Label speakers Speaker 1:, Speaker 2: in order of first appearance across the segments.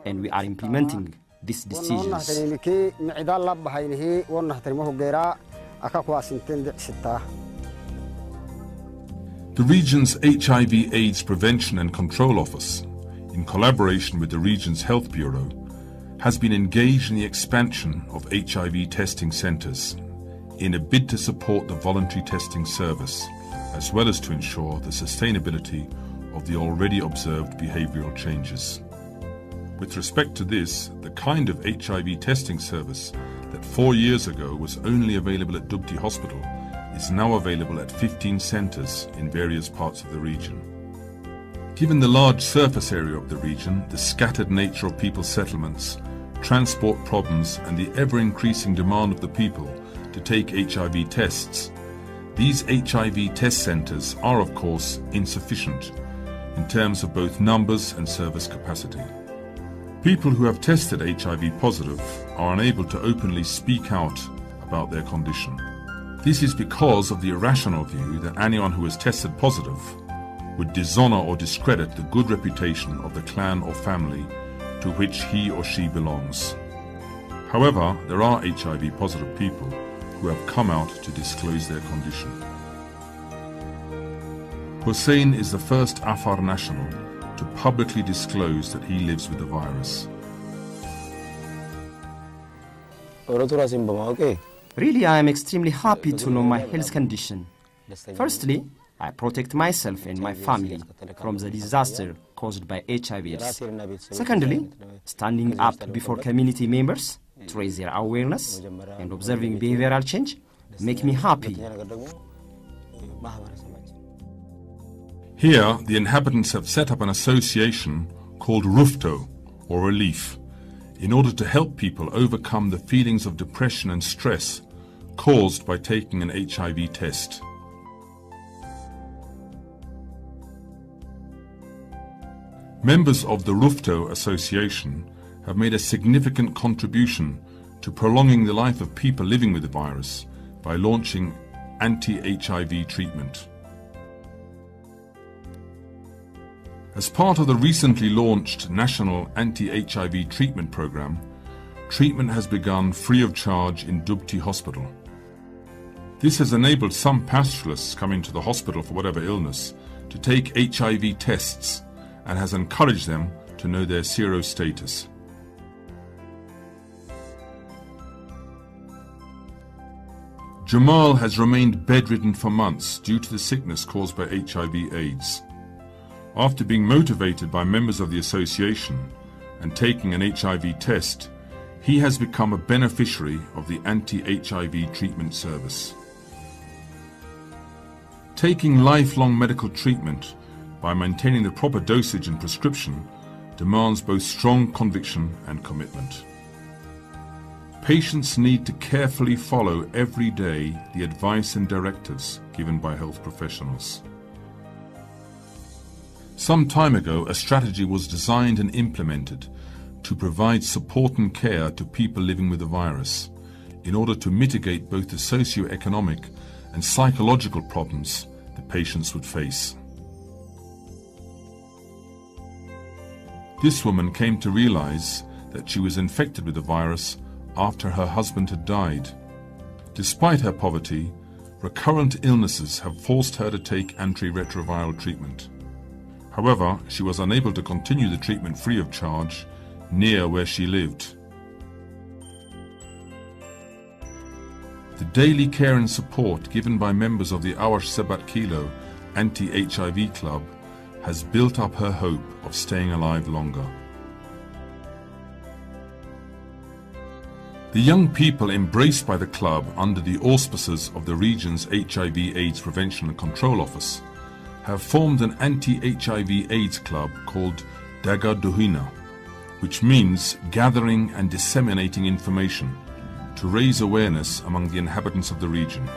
Speaker 1: and we are implementing these decisions.
Speaker 2: The region's HIV/AIDS Prevention and Control Office, in collaboration with the region's Health Bureau, has been engaged in the expansion of HIV testing centers in a bid to support the voluntary testing service, as well as to ensure the sustainability of the already observed behavioral changes. With respect to this, the kind of HIV testing service that 4 years ago was only available at Dubti Hospital is now available at 15 centers in various parts of the region. Given the large surface area of the region, the scattered nature of people's settlements, transport problems, and the ever-increasing demand of the people to take HIV tests, these HIV test centers are, of course, insufficient in terms of both numbers and service capacity. People who have tested HIV positive are unable to openly speak out about their condition. This is because of the irrational view that anyone who has tested positive would dishonor or discredit the good reputation of the clan or family to which he or she belongs. However, there are HIV positive people who have come out to disclose their condition. Hussein is the first Afar national to publicly disclose that he lives with the virus.
Speaker 1: Really, I am extremely happy to know my health condition. Firstly, I protect myself and my family from the disaster caused by HIV/AIDS. Secondly, standing up before community members to raise their awareness and observing behavioral change make me happy.
Speaker 2: Here, the inhabitants have set up an association called Rufto, or Relief, in order to help people overcome the feelings of depression and stress caused by taking an HIV test. Members of the Rufto Association have made a significant contribution to prolonging the life of people living with the virus by launching anti-HIV treatment. As part of the recently launched National Anti-HIV Treatment Program, treatment has begun free of charge in Dubti Hospital. This has enabled some pastoralists coming to the hospital for whatever illness to take HIV tests and has encouraged them to know their serostatus. Jamal has remained bedridden for months due to the sickness caused by HIV/AIDS. After being motivated by members of the association and taking an HIV test, he has become a beneficiary of the anti-HIV treatment service. Taking lifelong medical treatment by maintaining the proper dosage and prescription demands both strong conviction and commitment. Patients need to carefully follow every day the advice and directives given by health professionals. Some time ago, a strategy was designed and implemented to provide support and care to people living with the virus in order to mitigate both the socio-economic and psychological problems the patients would face. This woman came to realize that she was infected with the virus after her husband had died. Despite her poverty, recurrent illnesses have forced her to take antiretroviral treatment. However, she was unable to continue the treatment free of charge near where she lived. The daily care and support given by members of the Awash Sebat Kilo Anti-HIV Club has built up her hope of staying alive longer. The young people embraced by the club under the auspices of the region's HIV/AIDS Prevention and Control Office have formed an anti-HIV/AIDS club called Daga Duhina, which means gathering and disseminating information to raise awareness among the inhabitants of the region.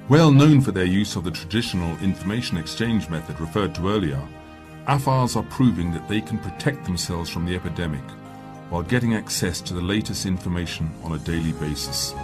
Speaker 2: Well known for their use of the traditional information exchange method referred to earlier, Afars are proving that they can protect themselves from the epidemic, while getting access to the latest information on a daily basis.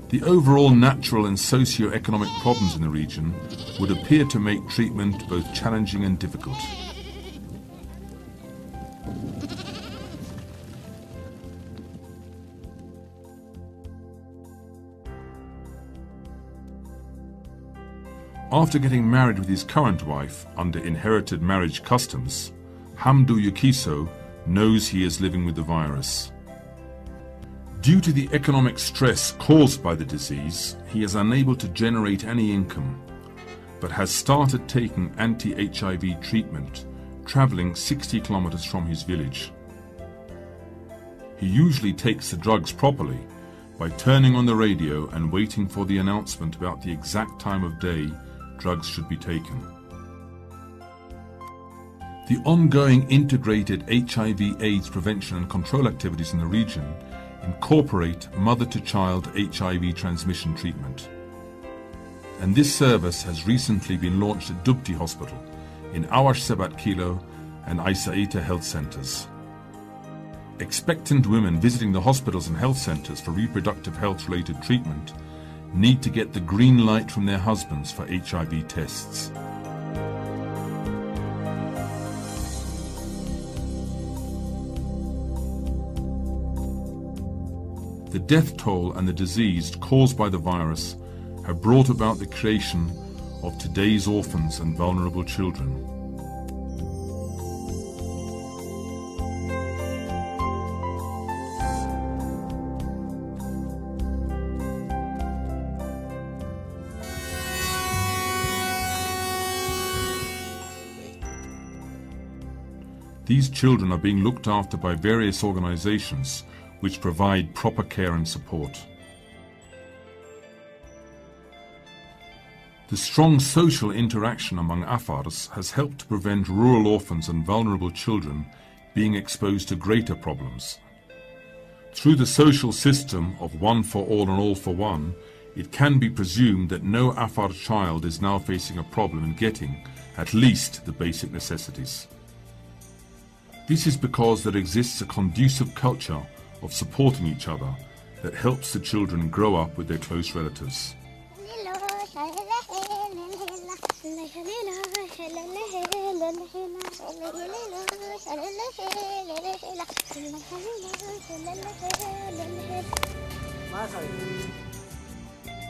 Speaker 2: The overall natural and socio-economic problems in the region would appear to make treatment both challenging and difficult. After getting married with his current wife under inherited marriage customs, Hamdou Yukiso knows he is living with the virus. Due to the economic stress caused by the disease, he is unable to generate any income, but has started taking anti-HIV treatment, traveling 60 kilometers from his village. He usually takes the drugs properly by turning on the radio and waiting for the announcement about the exact time of day drugs should be taken. The ongoing integrated HIV/AIDS prevention and control activities in the region incorporate mother-to-child HIV transmission treatment. And this service has recently been launched at Dubti Hospital, in Awash Sebat Kilo and Aisaita health centers. Expectant women visiting the hospitals and health centers for reproductive health-related treatment need to get the green light from their husbands for HIV tests. The death toll and the disease caused by the virus have brought about the creation of today's orphans and vulnerable children. These children are being looked after by various organizations which provide proper care and support. The strong social interaction among Afars has helped to prevent rural orphans and vulnerable children being exposed to greater problems. Through the social system of one for all and all for one, it can be presumed that no Afar child is now facing a problem in getting at least the basic necessities. This is because there exists a conducive culture of supporting each other that helps the children grow up with their close relatives.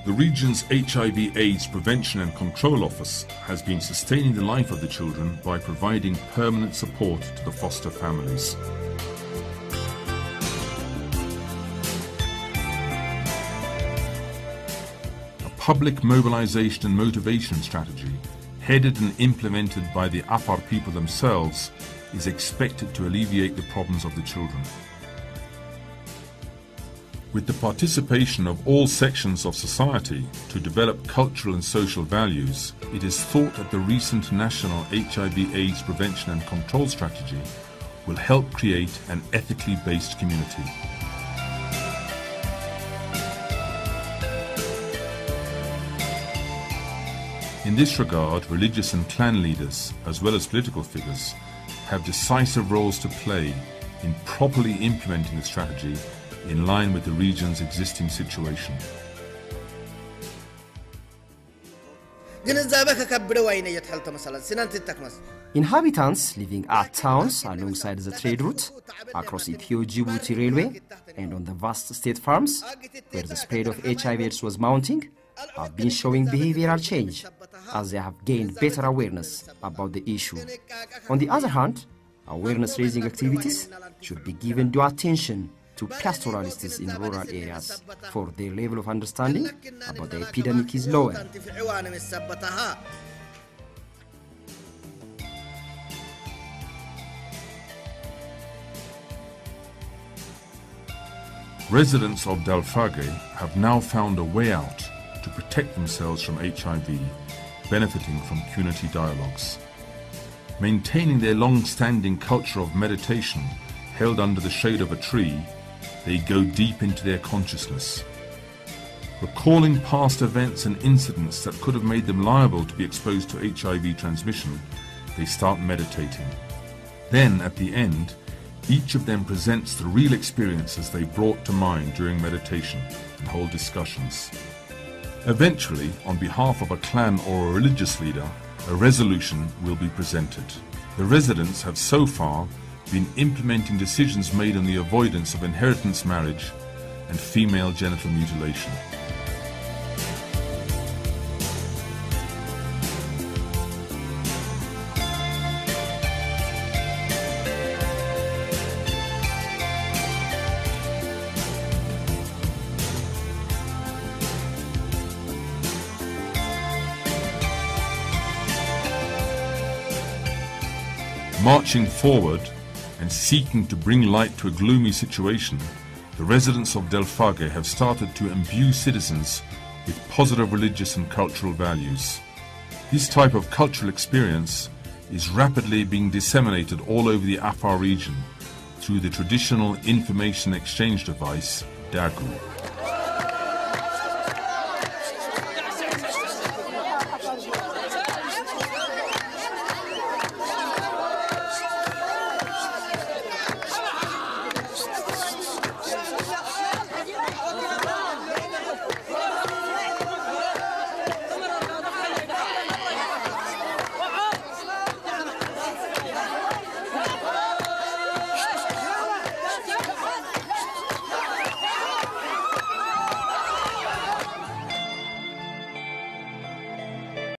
Speaker 2: The region's HIV/AIDS Prevention and Control Office has been sustaining the life of the children by providing permanent support to the foster families. A public mobilization and motivation strategy, headed and implemented by the Afar people themselves, is expected to alleviate the problems of the children. With the participation of all sections of society to develop cultural and social values, it is thought that the recent national HIV/AIDS prevention and control strategy will help create an ethically based community. In this regard, religious and clan leaders, as well as political figures, have decisive roles to play in properly implementing the strategy in line with the region's existing situation.
Speaker 1: Inhabitants living at towns alongside the trade route, across Ethio-Djibouti railway, and on the vast state farms, where the spread of HIV/AIDS was mounting, have been showing behavioral change as they have gained better awareness about the issue. On the other hand, awareness-raising activities should be given due attention to pastoralists in rural areas, for their level of understanding about the epidemic is lower.
Speaker 2: Residents of Dalfage have now found a way out to protect themselves from HIV, benefiting from community dialogues. Maintaining their long-standing culture of meditation held under the shade of a tree, they go deep into their consciousness. Recalling past events and incidents that could have made them liable to be exposed to HIV transmission, they start meditating. Then, at the end, each of them presents the real experiences they brought to mind during meditation and hold discussions. Eventually, on behalf of a clan or a religious leader, a resolution will be presented. The residents have so far been implementing decisions made on the avoidance of inheritance marriage and female genital mutilation. Marching forward and seeking to bring light to a gloomy situation, the residents of Delfage have started to imbue citizens with positive religious and cultural values. This type of cultural experience is rapidly being disseminated all over the Afar region through the traditional information exchange device, Dagu.